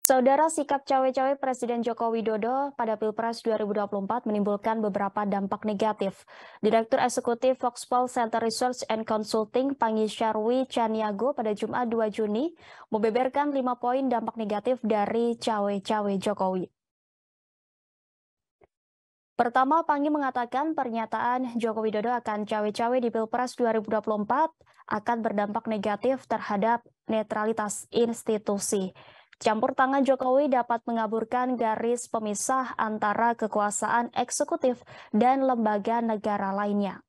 Saudara, sikap cawe-cawe Presiden Joko Widodo pada Pilpres 2024 menimbulkan beberapa dampak negatif. Direktur Eksekutif Foxpol Center Research and Consulting Pangisarwi Caniago pada Jumat 2 Juni membeberkan 5 poin dampak negatif dari cawe-cawe Jokowi. Pertama, Pangi mengatakan pernyataan Joko Widodo akan cawe-cawe di Pilpres 2024 akan berdampak negatif terhadap netralitas institusi. Campur tangan Jokowi dapat mengaburkan garis pemisah antara kekuasaan eksekutif dan lembaga negara lainnya.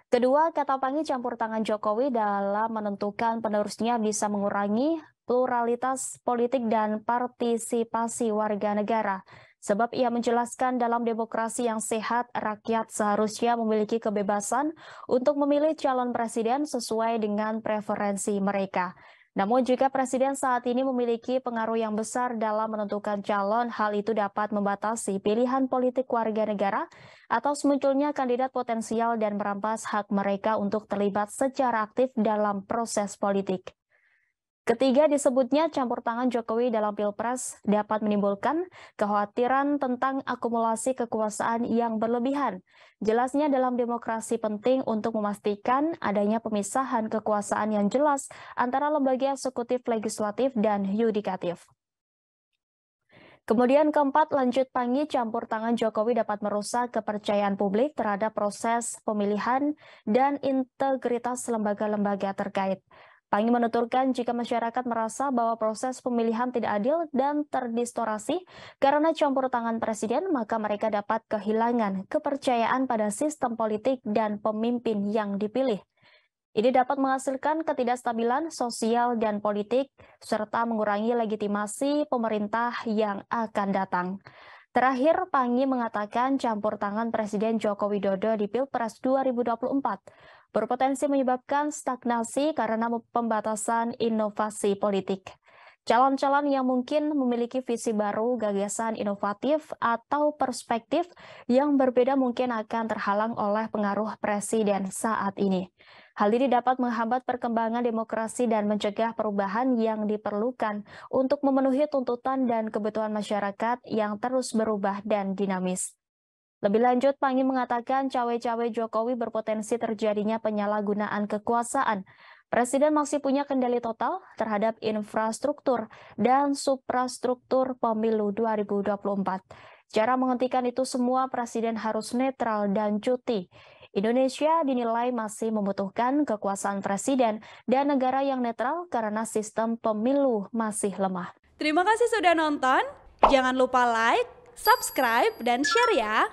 Kedua, kata Pangi, campur tangan Jokowi dalam menentukan penerusnya bisa mengurangi pluralitas politik dan partisipasi warga negara. Sebab ia menjelaskan dalam demokrasi yang sehat, rakyat seharusnya memiliki kebebasan untuk memilih calon presiden sesuai dengan preferensi mereka. Namun jika presiden saat ini memiliki pengaruh yang besar dalam menentukan calon, hal itu dapat membatasi pilihan politik warga negara atau semunculnya kandidat potensial dan merampas hak mereka untuk terlibat secara aktif dalam proses politik. Ketiga, disebutnya campur tangan Jokowi dalam Pilpres dapat menimbulkan kekhawatiran tentang akumulasi kekuasaan yang berlebihan. Jelasnya dalam demokrasi penting untuk memastikan adanya pemisahan kekuasaan yang jelas antara lembaga eksekutif, legislatif, dan yudikatif. Kemudian keempat, lanjut Pangi, campur tangan Jokowi dapat merusak kepercayaan publik terhadap proses pemilihan dan integritas lembaga-lembaga terkait. Pangi menuturkan jika masyarakat merasa bahwa proses pemilihan tidak adil dan terdistorasi karena campur tangan presiden, maka mereka dapat kehilangan kepercayaan pada sistem politik dan pemimpin yang dipilih. Ini dapat menghasilkan ketidakstabilan sosial dan politik, serta mengurangi legitimasi pemerintah yang akan datang. Terakhir, Pangi mengatakan campur tangan Presiden Joko Widodo di Pilpres 2024 berpotensi menyebabkan stagnasi karena pembatasan inovasi politik. Calon-calon yang mungkin memiliki visi baru, gagasan inovatif, atau perspektif yang berbeda mungkin akan terhalang oleh pengaruh presiden saat ini. Hal ini dapat menghambat perkembangan demokrasi dan mencegah perubahan yang diperlukan untuk memenuhi tuntutan dan kebutuhan masyarakat yang terus berubah dan dinamis. Lebih lanjut, Pangi mengatakan cawe-cawe Jokowi berpotensi terjadinya penyalahgunaan kekuasaan. Presiden masih punya kendali total terhadap infrastruktur dan suprastruktur pemilu 2024. Cara menghentikan itu semua, Presiden harus netral dan cuti. Indonesia dinilai masih membutuhkan kekuasaan presiden dan negara yang netral karena sistem pemilu masih lemah. Terima kasih sudah nonton. Jangan lupa like, subscribe, dan share ya.